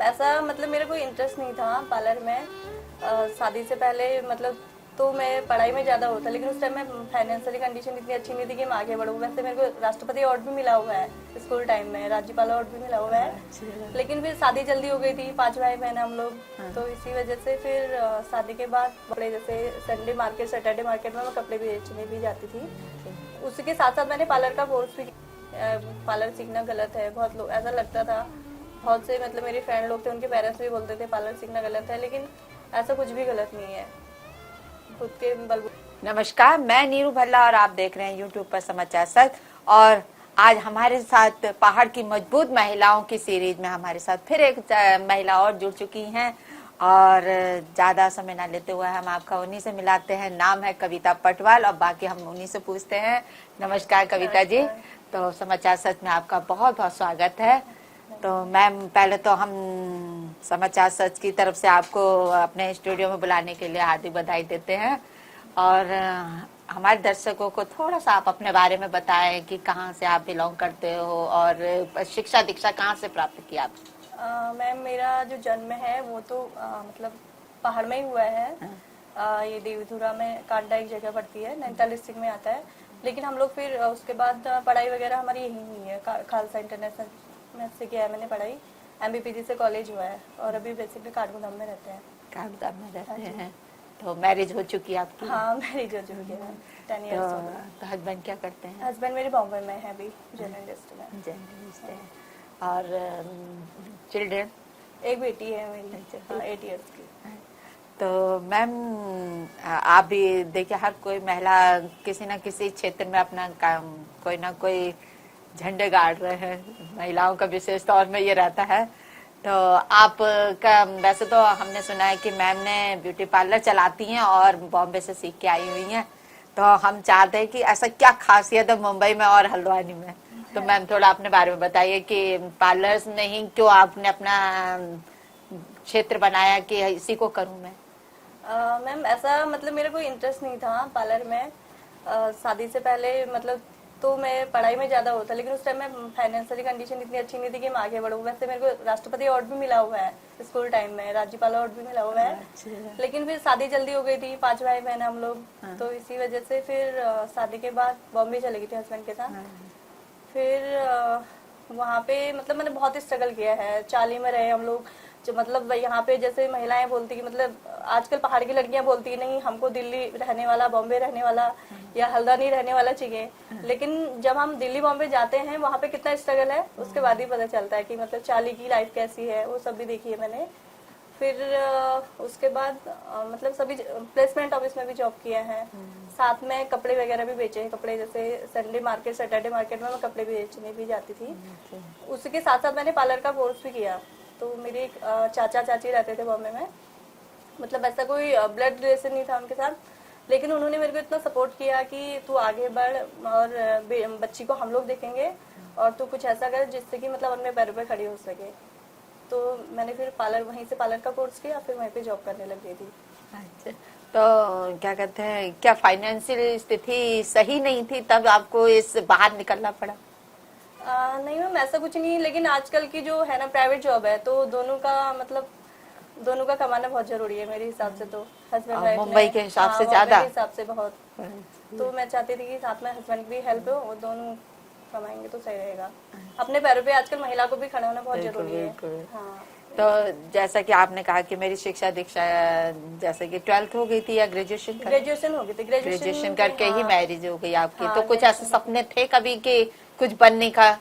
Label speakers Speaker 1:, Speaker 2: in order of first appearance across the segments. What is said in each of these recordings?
Speaker 1: ऐसा मतलब मेरा कोई इंटरेस्ट नहीं था पार्लर में। शादी से पहले मतलब तो मैं पढ़ाई में ज़्यादा होता, लेकिन उस टाइम में फाइनेंशियली कंडीशन इतनी अच्छी नहीं थी कि मैं आगे बढ़ूँ। वैसे मेरे को राष्ट्रपति अवार्ड भी मिला हुआ है स्कूल टाइम में, राज्यपाल अवार्ड भी मिला हुआ है। लेकिन फिर शादी जल्दी हो गई थी, 5 भाई बहन हम लोग, तो इसी वजह से फिर शादी के बाद कपड़े जैसे संडे मार्केट सैटरडे मार्केट में मैं कपड़े बेचने भी जाती थी। उसके साथ साथ मैंने पार्लर का कोर्स भी। पार्लर सीखना गलत है, बहुत लोग ऐसा लगता था, बहुत से मतलब मेरे फ्रेंड लोग थे, उनके पेरेंट्स भी बोलते थे पार्लर सीखना गलत है, लेकिन ऐसा कुछ भी गलत नहीं है। खुद के
Speaker 2: नमस्कार, मैं नीरू भल्ला और आप देख रहे हैं यूट्यूब पर समाचार सच। और आज हमारे साथ पहाड़ की मजबूत महिलाओं की सीरीज में हमारे साथ फिर एक महिला और जुड़ चुकी हैं। और ज्यादा समय ना लेते हुए हम आपका उन्हीं से मिलाते हैं। नाम है कविता पटवाल और बाकी हम उन्हीं से पूछते हैं। नमस्कार कविता जी, तो समाचार सच में आपका बहुत बहुत स्वागत है। तो मैम, पहले तो हम समाचार सच की तरफ से आपको अपने स्टूडियो में बुलाने के लिए हार्दिक बधाई देते हैं। और हमारे दर्शकों को थोड़ा सा आप अपने बारे में बताएं कि कहाँ से आप बिलोंग करते हो और शिक्षा दीक्षा कहाँ से प्राप्त की आप?
Speaker 1: मैम, मेरा जो जन्म है वो तो मतलब पहाड़ में ही हुआ है। ये देवीधुरा में कांडा एक जगह पड़ती है, नैनीताल डिस्ट्रिक्ट में आता है। लेकिन हम लोग फिर उसके बाद पढ़ाई वगैरह हमारी यही हुई है, खालसा इंटरनेशनल में से किया है मैंने पढ़ाई। MBPG से कॉलेज हुआ है और अभी बेसिकली काठगोदाम में रहते हैं।
Speaker 2: काठगोदाम में रहते हैं, तो मैरिज हो चुकी है आपकी?
Speaker 1: हाँ, मैरिज हो चुकी है, 10 इयर्स हो गए।
Speaker 2: तो हस्बैंड क्या करते हैं?
Speaker 1: हस्बैंड मेरे बॉम्बे में है अभी, जर्नलिस्ट में।
Speaker 2: जर्नलिस्ट है। और चिल्ड्रन?
Speaker 1: एक बेटी है मेरी, 8 इयर्स की।
Speaker 2: तो मैम, आप भी देखिए, हर कोई महिला किसी न किसी क्षेत्र में अपना काम कोई ना कोई झंडे गाड़ रहे हैं। महिलाओं का विशेष तौर में ये रहता है। तो आप का वैसे तो हमने सुना है कि मैम ने ब्यूटी पार्लर चलाती हैं और बॉम्बे से सीख के आई हुई हैं। तो हम चाहते हैं कि ऐसा क्या खासियत है मुंबई में और हल्द्वानी में? तो मैम थोड़ा अपने बारे में बताइए कि पार्लर्स नहीं, क्यों आपने अपना क्षेत्र बनाया कि इसी को करूं मैं?
Speaker 1: मैम, ऐसा मतलब मेरा कोई इंटरेस्ट नहीं था पार्लर में। शादी से पहले मतलब तो मैं पढ़ाई में ज्यादा होता, लेकिन उस टाइम में फाइनेंशियली कंडीशन इतनी अच्छी नहीं थी कि मैं आगे बढ़ूँ। वैसे मेरे को राष्ट्रपति अवार्ड भी मिला हुआ है स्कूल टाइम में, राज्यपाल अवार्ड भी मिला हुआ है। लेकिन फिर शादी जल्दी हो गई थी, 5 भाई बहन हम लोग, तो इसी वजह से फिर शादी के बाद बॉम्बे चली गई थी हस्बैंड के साथ। फिर वहाँ पे मतलब मैंने बहुत स्ट्रगल किया है। चाली में रहे हम लोग, जो मतलब यहाँ पे जैसे महिलाएं बोलती कि मतलब आजकल पहाड़ की लड़कियां बोलती नहीं, हमको दिल्ली रहने वाला, बॉम्बे रहने वाला या हल्द्वानी रहने वाला चाहिए। लेकिन जब हम दिल्ली बॉम्बे जाते हैं, वहाँ पे कितना स्ट्रगल है उसके बाद ही पता चलता है कि मतलब चाली की लाइफ कैसी है, वो सब भी देखी है मैंने। फिर उसके बाद मतलब सभी प्लेसमेंट ऑफिस में भी जॉब किया है, साथ में कपड़े वगैरह भी बेचे हैं। कपड़े जैसे संडे मार्केट सैटरडे मार्केट में मैं कपड़े बेचने भी जाती थी। उसके साथ साथ मैंने पार्लर का कोर्स भी किया। तो मेरे चाचा चाची रहते थे बॉम्बे में, मतलब ऐसा कोई ब्लड रिलेशन नहीं था उनके साथ, लेकिन उन्होंने मेरे को इतना सपोर्ट किया कि तू आगे बढ़ और बच्ची को हम लोग देखेंगे और तू कुछ ऐसा कर जिससे कि मतलब अपने पैरों पे खड़ी हो सके। तो मैंने फिर वहीं से पार्लर का कोर्स किया, फिर वहीं पे जॉब करने लग गई थी।
Speaker 2: अच्छा, तो क्या कहते हैं, क्या फाइनेंशियल स्थिति सही नहीं थी तब आपको इस बाहर निकलना पड़ा?
Speaker 1: नहीं मैम, ऐसा कुछ नहीं, लेकिन आजकल की जो है ना प्राइवेट जॉब है, तो दोनों का कमाना बहुत जरूरी है मेरे हिसाब से। तो हस्बैंड
Speaker 2: मुंबई के हिसाब से ज्यादा,
Speaker 1: हिसाब से बहुत। तो मैं चाहती थी कि साथ में हस्बैंड भी हेल्प हो, वो दोनों कमाएंगे तो सही रहेगा। अपने पैरों पे आजकल महिला को भी खड़ा होना बहुत जरूरी है। हाँ।
Speaker 2: तो जैसा कि आपने कहा कि मेरी शिक्षा दीक्षा जैसे कि 12th हो गई थी या ग्रेजुएशन
Speaker 1: हो गई थी।
Speaker 2: ग्रेजुएशन करके ही मैरिज हो गई आपकी। तो कुछ ऐसे सपने थे कभी कि कुछ बनने का?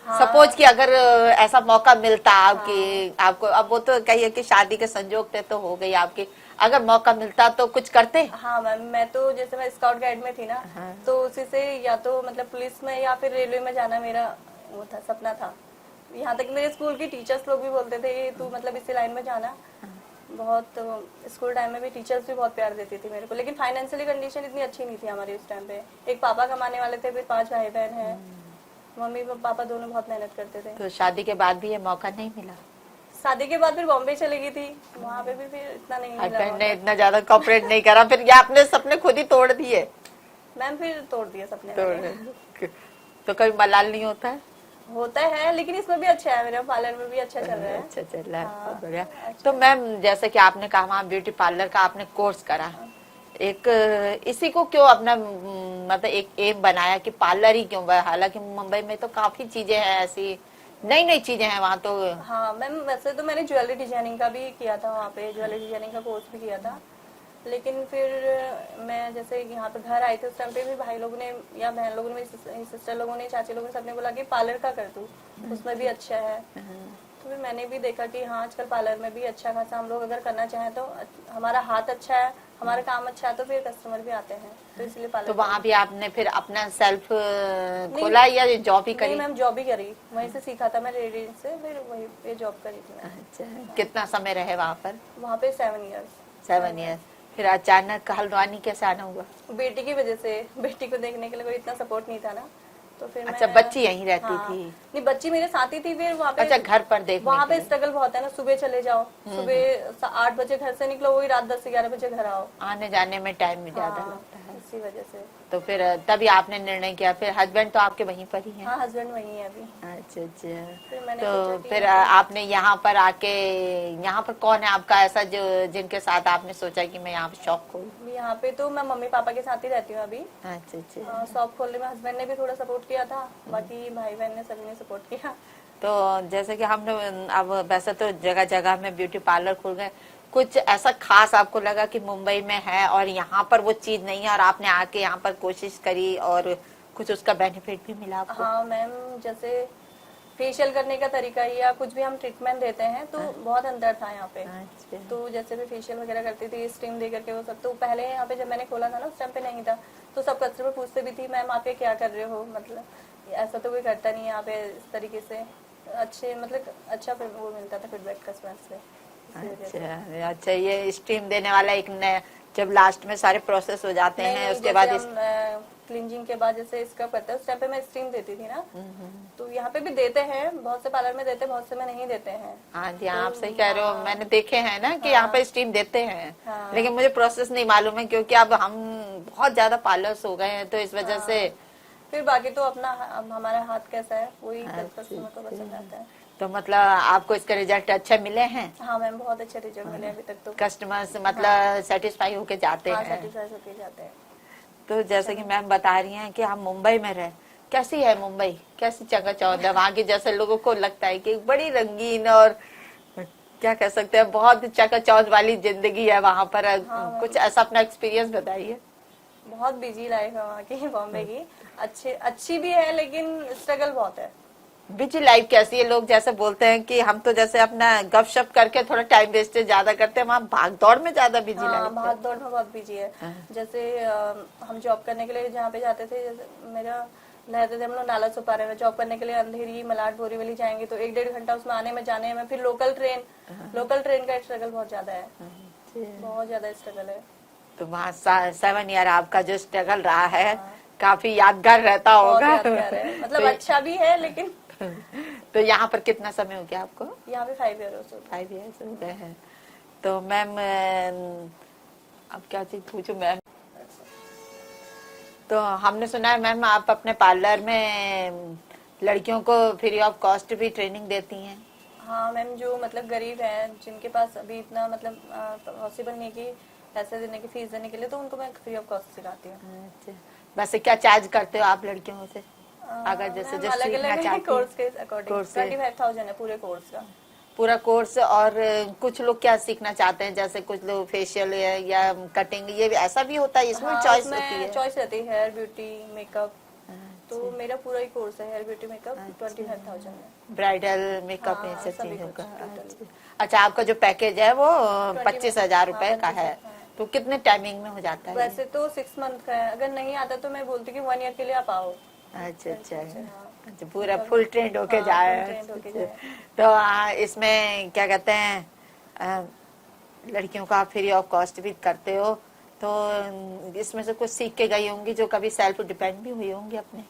Speaker 2: सपोज कि अगर ऐसा मौका मिलता आपको, अब वो तो कहिए कि शादी के संजोग थे तो हो गई आपकी, अगर मौका मिलता तो कुछ करते?
Speaker 1: हाँ मैम, मैं तो जैसे मैं स्काउट गाइड में थी ना, तो उसी से या तो मतलब पुलिस में या फिर रेलवे में जाना मेरा वो था, सपना था। यहाँ तक मेरे स्कूल की टीचर्स लोग भी बोलते थे तू मतलब इसी लाइन में जाना। बहुत स्कूल टाइम में भी टीचर्स भी बहुत प्यार देती थी मेरे को, लेकिन फाइनेंशियली कंडीशन इतनी अच्छी नहीं थी हमारी उस टाइम पे। एक पापा कमाने वाले थे, फिर 5 भाई बहन है, मम्मी पापा दोनों बहुत मेहनत करते थे।
Speaker 2: तो शादी के बाद भी ये मौका नहीं मिला?
Speaker 1: शादी के बाद फिर बॉम्बे चली गई थी, वहाँ पे भी फिर इतना नहीं मिला।
Speaker 2: हस्बैंड ने इतना ज्यादा कोऑपरेट नहीं करा फिर, या आपने सपने खुद ही तोड़ दिए?
Speaker 1: मैम फिर तोड़ दिए सपने।
Speaker 2: तो कभी मलाल नहीं होता है?
Speaker 1: होता है, लेकिन इसमें भी अच्छा है, मेरा पार्लर में भी अच्छा चल रहा है।
Speaker 2: अच्छा चल रहा है,
Speaker 1: हाँ,
Speaker 2: बहुत बढ़िया।
Speaker 1: अच्छा।
Speaker 2: तो मैम जैसे कि आपने कहा वहाँ ब्यूटी पार्लर का आपने कोर्स करा, एक इसी को क्यों अपना मतलब एक एम बनाया कि पार्लर ही क्यों? हालांकि मुंबई में तो काफी चीजें हैं, ऐसी नई नई चीजें हैं वहाँ तो।
Speaker 1: हाँ मैम, वैसे तो मैंने ज्वेलरी डिजाइनिंग का भी किया था, वहाँ पे ज्वेलरी डिजाइनिंग का कोर्स भी किया था। लेकिन फिर मैं जैसे यहाँ पे घर आई थी, उस टाइम पे भी भाई लोगों ने या बहन लोगों ने, मेरी सिस्टर लोगों ने, चाची लोगों ने, सबने बोला कि पार्लर का कर तू, उसमें भी अच्छा है। तो फिर मैंने भी देखा कि हाँ आजकल पार्लर में भी अच्छा खासा हम लोग अगर करना चाहें तो हमारा हाथ अच्छा है, हमारा काम अच्छा है, तो फिर कस्टमर भी आते हैं, तो इसलिए पार्लर।
Speaker 2: तो वहाँ भी आपने फिर अपना सेल्फ
Speaker 1: नहीं,
Speaker 2: खोला या जॉब ही
Speaker 1: नहीं
Speaker 2: करी?
Speaker 1: मैम, जॉब ही करी, वहीं से सीखा था मैं रेडी से, फिर वहीं पे जॉब करी थी मैं।
Speaker 2: अच्छा, कितना समय रहे वहाँ पर?
Speaker 1: वहाँ पे 7 इयर्स।
Speaker 2: 7 ईयर। फिर अचानक हल्द्वानी कैसे आना हुआ?
Speaker 1: बेटी की वजह से, बेटी को देखने के लिए कोई इतना सपोर्ट नहीं था ना, तो फिर
Speaker 2: अच्छा,
Speaker 1: मैं।
Speaker 2: बच्ची यहीं रहती
Speaker 1: हाँ,
Speaker 2: थी?
Speaker 1: नहीं बच्ची मेरे साथ ही थी, फिर वहाँ पे।
Speaker 2: अच्छा, घर पर देखने
Speaker 1: वहाँ
Speaker 2: के
Speaker 1: पे
Speaker 2: लिए।
Speaker 1: स्ट्रगल बहुत है ना, सुबह चले जाओ, सुबह 8 बजे घर से निकलो, वही रात 10 से 11 बजे घर आओ।
Speaker 2: आने जाने में टाइम भी ज्यादा
Speaker 1: हाँ,
Speaker 2: लगता है।
Speaker 1: इसी वजह से।
Speaker 2: तो फिर तभी आपने निर्णय किया। फिर हस्बैंड तो आपके वहीं पर ही हैं?
Speaker 1: हाँ, हस्बैंड वही है अभी।
Speaker 2: अच्छा अच्छा।
Speaker 1: फिर मैंने
Speaker 2: तो
Speaker 1: सोचा कि
Speaker 2: फिर आपने यहाँ पर आके, यहाँ पर कौन है आपका ऐसा जो जिनके साथ आपने सोचा कि मैं यहाँ पे शॉप खोलूं?
Speaker 1: यहाँ पे तो मैं मम्मी पापा के साथ ही रहती हूँ अभी।
Speaker 2: अच्छा अच्छा।
Speaker 1: शॉप खोलने में हस्बैंड ने भी थोड़ा सपोर्ट किया था, बाकी भाई बहन ने सभी ने सपोर्ट किया।
Speaker 2: तो जैसे कि हमने अब वैसे तो जगह जगह में ब्यूटी पार्लर खुल गए, कुछ ऐसा खास आपको लगा कि मुंबई में है और यहाँ पर वो चीज नहीं है और आपने आके यहाँ पर कोशिश करी और कुछ उसका बेनिफिट भी मिला आपको?
Speaker 1: हाँ मैम, जैसे फेशियल करने का तरीका ही या कुछ भी हम ट्रीटमेंट देते हैं तो बहुत अंतर था यहाँ पे।
Speaker 2: अच्छा।
Speaker 1: तो जैसे मैं फेशियल वगैरह करती थी, स्टीम दे करके वो सब, तो पहले यहाँ पे जब मैंने खोला था ना उस टाइम पे नहीं था, तो सब कस्टमर पूछते भी थी मैम आप ये क्या कर रहे हो, मतलब ऐसा तो कोई करता नहीं है यहाँ पे इस तरीके से। अच्छे मतलब अच्छा वो मिलता था फीडबैक कस्टमर से, इसी वजह से।
Speaker 2: अच्छा अच्छा, ये स्टीम देने वाला एक नया, जब लास्ट में सारे प्रोसेस हो जाते
Speaker 1: नहीं
Speaker 2: हैं
Speaker 1: नहीं,
Speaker 2: उसके बाद
Speaker 1: जैसे हम क्लिनजिंग के बाद जैसे स्क्रब करते हैं उस टाइम पे मैं स्टीम देती थी ना, तो यहाँ पे भी देते हैं, बहुत से पार्लर में देते हैं, बहुत से में नहीं देते हैं।
Speaker 2: हाँ जी, हाँ, आप सही कह रहे हो। मैंने देखे हैं ना कि यहाँ पे स्टीम देते हैं,
Speaker 1: हाँ।
Speaker 2: लेकिन मुझे प्रोसेस नहीं मालूम है क्योंकि अब हम बहुत ज्यादा पार्लर्स हो गए हैं, तो इस वजह से।
Speaker 1: फिर बाकी तो अपना अब हमारा हाथ कैसा है वही कस्टमर को पसंद आता है।
Speaker 2: तो मतलब आपको इसके रिजल्ट अच्छे मिले हैं?
Speaker 1: हाँ मैम, बहुत अच्छे रिजल्ट मिले अभी तक तो।
Speaker 2: कस्टमर्स मतलब सेटिस्फाई होके जाते
Speaker 1: हाँ,
Speaker 2: हैं?
Speaker 1: सेटिस्फाई होके जाते हैं।
Speaker 2: तो जैसे कि मैम बता रही हैं कि हम मुंबई में रहे, कैसी है मुंबई, कैसी चकाचौंध है वहाँ की? जैसे लोगों को लगता है कि बड़ी रंगीन और क्या कह सकते हैं, बहुत चकाचौंध वाली जिंदगी है वहाँ पर। कुछ ऐसा अपना एक्सपीरियंस बताइए।
Speaker 1: बहुत बिजी लाइफ है वहाँ की, बॉम्बे की। अच्छी भी है लेकिन स्ट्रगल बहुत है।
Speaker 2: बिजी लाइफ कैसी है? लोग जैसे बोलते हैं कि हम तो जैसे अपना गपशप करके थोड़ा टाइम वेस्टेज ज्यादा करते हैं, वहाँ भाग दौड़ में ज्यादा बिजी
Speaker 1: हाँ,
Speaker 2: लाइफ है।
Speaker 1: भाग दौड़ में बहुत बिजी है। जैसे हम जॉब करने के लिए जहाँ पे जाते थे, जैसे मेरा रहते थे हम लोग नाला सुपारे में, जॉब करने के लिए अंधेरी मलाड बोरीवली जाएंगे तो 1-1.5 घंटा उसमें आने में जाने में, फिर लोकल ट्रेन का स्ट्रगल बहुत ज्यादा है, बहुत ज्यादा स्ट्रगल है।
Speaker 2: तो वहाँ 7 ईयर आपका जो स्ट्रगल रहा है काफी यादगार रहता
Speaker 1: बहुत
Speaker 2: होगा।
Speaker 1: यादगार है, मतलब अच्छा भी है लेकिन।
Speaker 2: तो यहाँ पर कितना समय हो गया आपको?
Speaker 1: यहाँ पे 5 ईयर हो
Speaker 2: 5 ईयर्स हो गए हैं। तो मैम अब क्या चीज पूछूं मैम? तो हमने सुना है मैम आप अपने पार्लर में लड़कियों को फ्री ऑफ कॉस्ट भी ट्रेनिंग देती हैं।
Speaker 1: हाँ मैम, जो मतलब गरीब है, जिनके पास अभी इतना मतलब पॉसिबल नहीं कि पैसे देने की, फीस देने के लिए, तो उनको मैं फ्री ऑफ कॉस्ट सिखाती हूँ।
Speaker 2: अच्छा, वैसे क्या चार्ज करते हो आप लड़कियों से? अगर जैसे जो
Speaker 1: अलग
Speaker 2: सीखना
Speaker 1: अलग
Speaker 2: चाहती
Speaker 1: कोर्स के अकॉर्डिंग
Speaker 2: कोर्स से?
Speaker 1: 25,000 है पूरे कोर्स का।
Speaker 2: पूरा कोर्स। और कुछ लोग क्या सीखना चाहते हैं, जैसे कुछ लोग फेशियल या कटिंग, ये भी ऐसा भी होता है? इसमें
Speaker 1: हाँ,
Speaker 2: चॉइस होती है?
Speaker 1: चॉइस रहती है, हेयर ब्यूटी मेकअप। तो मेरा पूरा ही कोर्स है हेयर ब्यूटी मेकअप, 25,000 है।
Speaker 2: ब्राइडल मेकअप
Speaker 1: हाँ,
Speaker 2: में सब
Speaker 1: सभी
Speaker 2: चीजों
Speaker 1: कुछ
Speaker 2: का।
Speaker 1: total।
Speaker 2: अच्छा, आपका जो पैकेज है वो 25,000 रुपए
Speaker 1: हाँ,
Speaker 2: का है।
Speaker 1: 25,000, हाँ।
Speaker 2: तो कितने टाइमिंग में हो जाता है?
Speaker 1: वैसे तो 6 मंथ का है, अगर नहीं आता तो मैं बोलती कि 1 ईयर के लिए आप आओ।
Speaker 2: अच्छा अच्छा।
Speaker 1: हाँ।
Speaker 2: अच्छा, पूरा फुल ट्रेंड होके
Speaker 1: हाँ,
Speaker 2: जाए।
Speaker 1: full trained होके जाए।
Speaker 2: तो इसमें क्या कहते हैं, लड़कियों का आप फ्री ऑफ कॉस्ट भी करते हो, तो इसमें से कुछ सीख के गई होंगी जो कभी सेल्फ डिपेंड भी हुई होंगी अपने?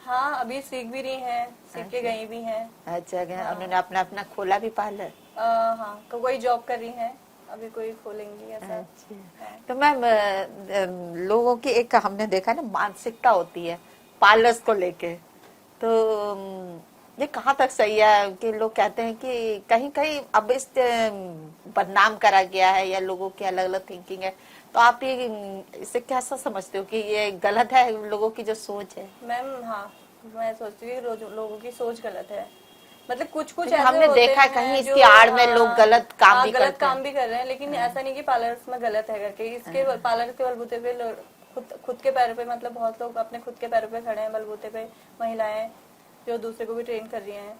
Speaker 1: हाँ, अभी सीख भी रही हैं, सीख के गई भी हैं।
Speaker 2: अच्छा, उन्होंने अपना अपना खोला भी पार्लर?
Speaker 1: हाँ, कोई जॉब कर रही है, अभी कोई खोलेंगी ऐसा।
Speaker 2: अच्छा। तो मैम लोगों की एक हमने देखा ना मानसिकता होती है पार्लर्स को लेके, तो ये कहाँ तक सही है कि लोग कहते हैं कि कहीं कहीं अब इस बदनाम करा गया है या लोगों की अलग अलग थिंकिंग है, तो आप ये इसे कैसा समझते हो कि ये गलत है लोगों की जो सोच है?
Speaker 1: मैम हाँ, मैं सोचती हूँ कि लोगों की सोच गलत है। मतलब कुछ कुछ
Speaker 2: क्योंकि
Speaker 1: ऐसे
Speaker 2: हमने
Speaker 1: होते
Speaker 2: देखा है
Speaker 1: हैं
Speaker 2: कहीं
Speaker 1: जो
Speaker 2: इसकी आड़ में लोग गलत काम भी
Speaker 1: गलत
Speaker 2: करते
Speaker 1: काम
Speaker 2: हैं।
Speaker 1: भी कर रहे हैं, लेकिन ऐसा नहीं कि पार्लर्स में गलत है करके। इसके पार्लर के बलबूते पे खुद खुद के पैरों पे, मतलब बहुत लोग अपने खुद के पैरों पे खड़े हैं बलबूते पे, महिलाएं जो दूसरे को भी ट्रेन कर रही हैं।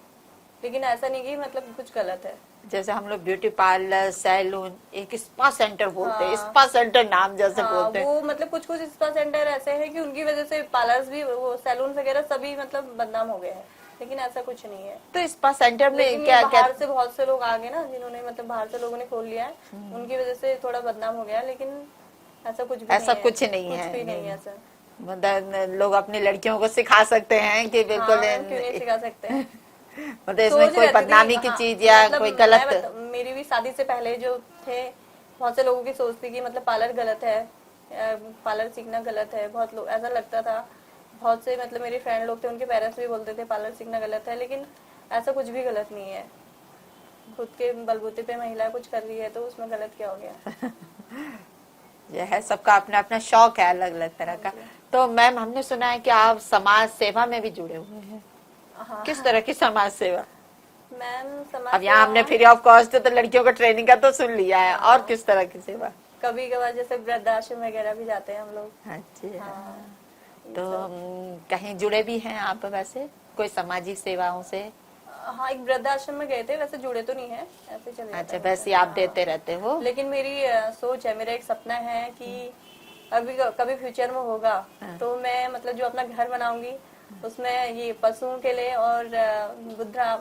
Speaker 1: लेकिन ऐसा नहीं कि मतलब कुछ गलत है।
Speaker 2: जैसे हम लोग ब्यूटी पार्लर, सैलून, एक स्पा सेंटर बोलते हैं,
Speaker 1: हाँ
Speaker 2: स्पा सेंटर नाम जैसे
Speaker 1: हाँ,
Speaker 2: बोलते हैं।
Speaker 1: वो मतलब कुछ कुछ स्पा सेंटर ऐसे हैं कि उनकी वजह से पार्लर्स भी, वो सैलून वगैरह सभी मतलब बदनाम हो गए हैं। लेकिन ऐसा कुछ नहीं है।
Speaker 2: तो स्पा सेंटर में
Speaker 1: लेकिन ये
Speaker 2: क्या क्या
Speaker 1: बाहर से बहुत से लोग आ गए ना, जिन्होंने मतलब बाहर से लोगों ने खोल लिया है, उनकी वजह से थोड़ा बदनाम हो गया है। लेकिन ऐसा कुछ भी
Speaker 2: ऐसा
Speaker 1: नहीं है।
Speaker 2: कुछ नहीं
Speaker 1: कुछ
Speaker 2: है?
Speaker 1: भी नहीं है ऐसा।
Speaker 2: मतलब लोग अपनी लड़कियों को सिखा सकते हैं कि
Speaker 1: हाँ
Speaker 2: बिल्कुल
Speaker 1: मैम, क्यों नहीं सिखा सकते हैं।
Speaker 2: मतलब इसमें
Speaker 1: सोच
Speaker 2: कोई
Speaker 1: रहती
Speaker 2: बदनामी
Speaker 1: थी
Speaker 2: की
Speaker 1: हाँ,
Speaker 2: चीज या
Speaker 1: मतलब
Speaker 2: कोई गलत।
Speaker 1: मेरी भी शादी से पहले जो थे, बहुत से लोगों की सोच थी कि मतलब पार्लर गलत है, पार्लर सीखना गलत है। बहुत लोग ऐसा लगता था। बहुत से मतलब मेरे फ्रेंड लोग थे, उनके पेरेंट्स भी बोलते थे पार्लर सीखना गलत है। लेकिन ऐसा कुछ भी गलत नहीं है। खुद के बलबूते पे महिला कुछ कर रही है तो उसमें गलत क्या हो गया।
Speaker 2: यह है, सबका अपना अपना शौक है अलग अलग तरह का। तो मैम हमने सुना है कि आप समाज सेवा में भी जुड़े हुए हैं।
Speaker 1: हाँ
Speaker 2: किस तरह की समाज सेवा?
Speaker 1: मैम, समाज
Speaker 2: अब यहाँ हमने
Speaker 1: सेवा
Speaker 2: फ्री ऑफ कॉस्ट तो लड़कियों को ट्रेनिंग का तो सुन लिया है, और किस तरह की सेवा?
Speaker 1: कभी कभार जैसे वृद्धाश्रम वगैरह भी जाते हैं हम लोग।
Speaker 2: अच्छा,
Speaker 1: हाँ, ये
Speaker 2: तो
Speaker 1: सब।
Speaker 2: कहीं जुड़े भी हैं आप वैसे कोई सामाजिक सेवाओं से?
Speaker 1: हाँ, एक वृद्धाश्रम में गए थे, वैसे जुड़े तो नहीं है, ऐसे चले जाते
Speaker 2: अच्छा,
Speaker 1: हैं
Speaker 2: वैसे आप
Speaker 1: हाँ।
Speaker 2: देते रहते हो?
Speaker 1: लेकिन मेरी सोच है, मेरा एक सपना है कि अभी कभी फ्यूचर में होगा तो मैं मतलब जो अपना घर बनाऊंगी उसमें ये पशुओं के लिए और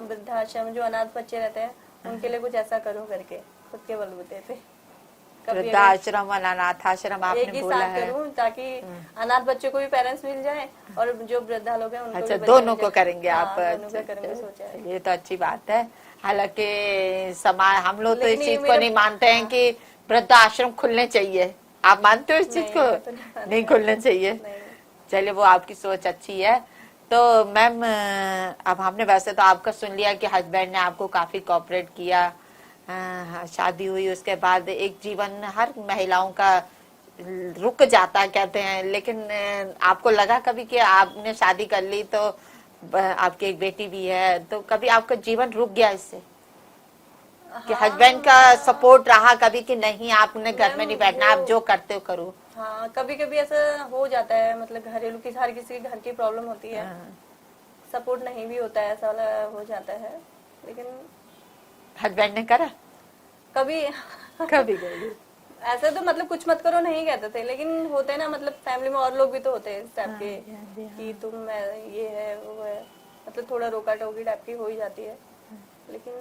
Speaker 1: वृद्धाश्रम जो अनाथ बच्चे रहते हैं उनके लिए कुछ ऐसा करूं करके, खुद के बलबूते पे। कभी अगर
Speaker 2: वृद्धाश्रम और अनाथ आश्रम
Speaker 1: एक
Speaker 2: आपने
Speaker 1: ही
Speaker 2: बोला
Speaker 1: साथ
Speaker 2: है।
Speaker 1: करूं ताकि अनाथ बच्चों को भी पेरेंट्स मिल जाए और जो वृद्धा लोग हैं उनको
Speaker 2: अच्छा,
Speaker 1: भी बच्चे
Speaker 2: दोनों
Speaker 1: मिल
Speaker 2: को
Speaker 1: जाए।
Speaker 2: करेंगे
Speaker 1: हाँ,
Speaker 2: आप?
Speaker 1: दोनों का
Speaker 2: अच्छा,
Speaker 1: करूंगी सोचा है।
Speaker 2: चलिए, तो अच्छी बात है। हालांकि समाज, हम लोग तो
Speaker 1: लेकिन
Speaker 2: इस
Speaker 1: ये
Speaker 2: चीज को
Speaker 1: मेरे
Speaker 2: नहीं मानते हैं कि वृद्धाश्रम खुलने चाहिए। आप मानते हो इस चीज
Speaker 1: नहीं,
Speaker 2: को?
Speaker 1: मैं तो नहीं मानती
Speaker 2: नहीं
Speaker 1: मैम।
Speaker 2: खुलने चाहिए।
Speaker 1: नहीं।
Speaker 2: चलिए, वो आपकी सोच अच्छी है। तो मैम, अब हमने वैसे तो आपका सुन लिया कि हस्बैंड ने आपको काफी कोऑपरेट किया। शादी हुई उसके बाद एक जीवन हर महिलाओं का रुक जाता कहते हैं, लेकिन आपको लगा कभी कि आपने शादी कर ली तो आपकी एक बेटी भी है, तो कभी आपका जीवन रुक गया इससे कि
Speaker 1: हाँ,
Speaker 2: हस्बैंड का सपोर्ट रहा कभी कि नहीं आपने घर में नहीं बैठना, आप जो करते हो करो?
Speaker 1: हाँ, कभी कभी ऐसा हो जाता है, मतलब घरेलू की हर किसी के घर की प्रॉब्लम होती है, सपोर्ट नहीं भी होता है, ऐसा वाला हो जाता है। लेकिन
Speaker 2: हस्बैंड ने करा
Speaker 1: कभी
Speaker 2: कभी कभी?
Speaker 1: ऐसा तो मतलब कुछ मत करो नहीं कहते थे, लेकिन होते हैं ना, मतलब फैमिली में और लोग भी तो होते हैं इस टाइप के कि तुम ये है वो है, मतलब थोड़ा रोका टोकी टाइप की हो ही जाती है। लेकिन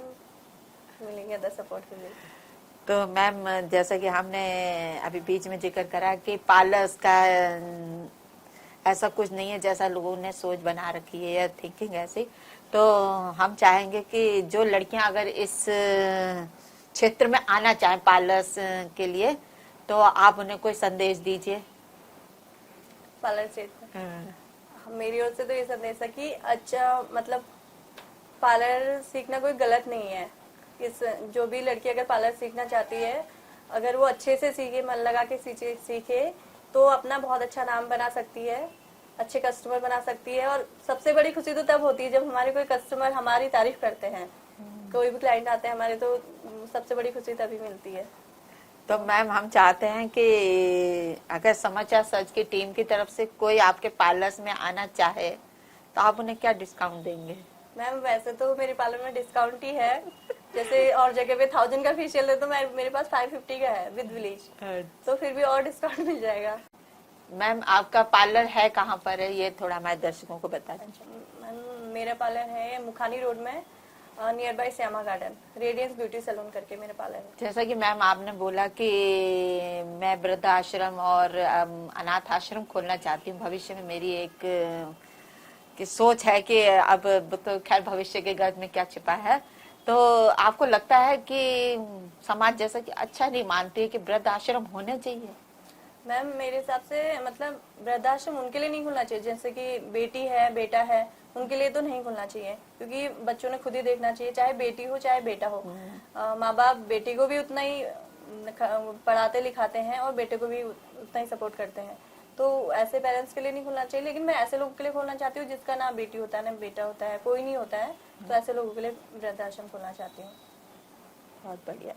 Speaker 1: मिलेंगे अदर सपोर्ट के लिए।
Speaker 2: तो मैम, जैसा कि हमने अभी बीच में जिक्र करा कि पार्लर्स का ऐसा कुछ नहीं है जैसा लोगों ने सोच बना रखी है या थिंकिंग ऐसी। तो हम चाहेंगे कि जो लड़कियां अगर इस क्षेत्र में आना चाहें पार्लर्स के लिए, तो आप उन्हें कोई संदेश दीजिए।
Speaker 1: पार्लर से मेरी ओर से तो ये संदेश है कि अच्छा, मतलब पार्लर सीखना कोई गलत नहीं है। इस जो भी लड़की अगर पार्लर सीखना चाहती है, अगर वो अच्छे से सीखे, मन लगा के सीखे तो अपना बहुत अच्छा नाम बना सकती है, अच्छे कस्टमर बना सकती है। और सबसे बड़ी खुशी तो तब होती है जब हमारे कोई कस्टमर हमारी तारीफ करते हैं। कोई भी क्लाइंट आते हैं हमारे तो सबसे बड़ी खुशी तभी मिलती है।
Speaker 2: तो मैम, हम चाहते हैं कि अगर समाचार सच की टीम की तरफ से कोई आपके पार्लर्स में आना चाहे तो आप उन्हें क्या डिस्काउंट देंगे?
Speaker 1: मैम, वैसे तो मेरे पार्लर में डिस्काउंट ही है। जैसे और जगह पे 1000 का फेशियल है तो मेरे पास 550 का है विद ब्लीच, तो फिर भी और डिस्काउंट मिल जाएगा।
Speaker 2: मैम, आपका पार्लर है कहाँ पर है, ये थोड़ा हमारे दर्शकों को बता दीजिए।
Speaker 1: मैम, मेरा पार्लर है मुखानी रोड में, nearby Shyama garden, radiance beauty salon करके मेरा पार्लर है।
Speaker 2: जैसा कि मैम आपने बोला कि मैं वृद्धाश्रम और अनाथ आश्रम खोलना चाहती हूँ भविष्य में, मेरी एक की सोच है कि अब तो खैर भविष्य के गर्भ में क्या छिपा है। तो आपको लगता है कि समाज जैसा कि अच्छा नहीं मानती है कि वृद्धाश्रम होने चाहिए?
Speaker 1: मैम, मेरे हिसाब से मतलब वृद्धाश्रम उनके लिए नहीं खुलना चाहिए, जैसे कि बेटी है बेटा है उनके लिए तो नहीं खुलना चाहिए, क्योंकि बच्चों ने खुद ही देखना चाहिए, चाहे बेटी हो चाहे बेटा हो। माँ बाप बेटी को भी उतना ही पढ़ाते लिखाते हैं और बेटे को भी उतना ही सपोर्ट करते हैं। तो ऐसे पेरेंट्स के लिए नहीं खोलना चाहिए, लेकिन मैं ऐसे लोगों के लिए खोलना चाहती हूँ जिसका ना बेटी होता है ना बेटा होता है, कोई नहीं होता है, तो ऐसे लोगों के लिए वृद्धाश्रम खोलना चाहती हूँ।
Speaker 2: बहुत बढ़िया।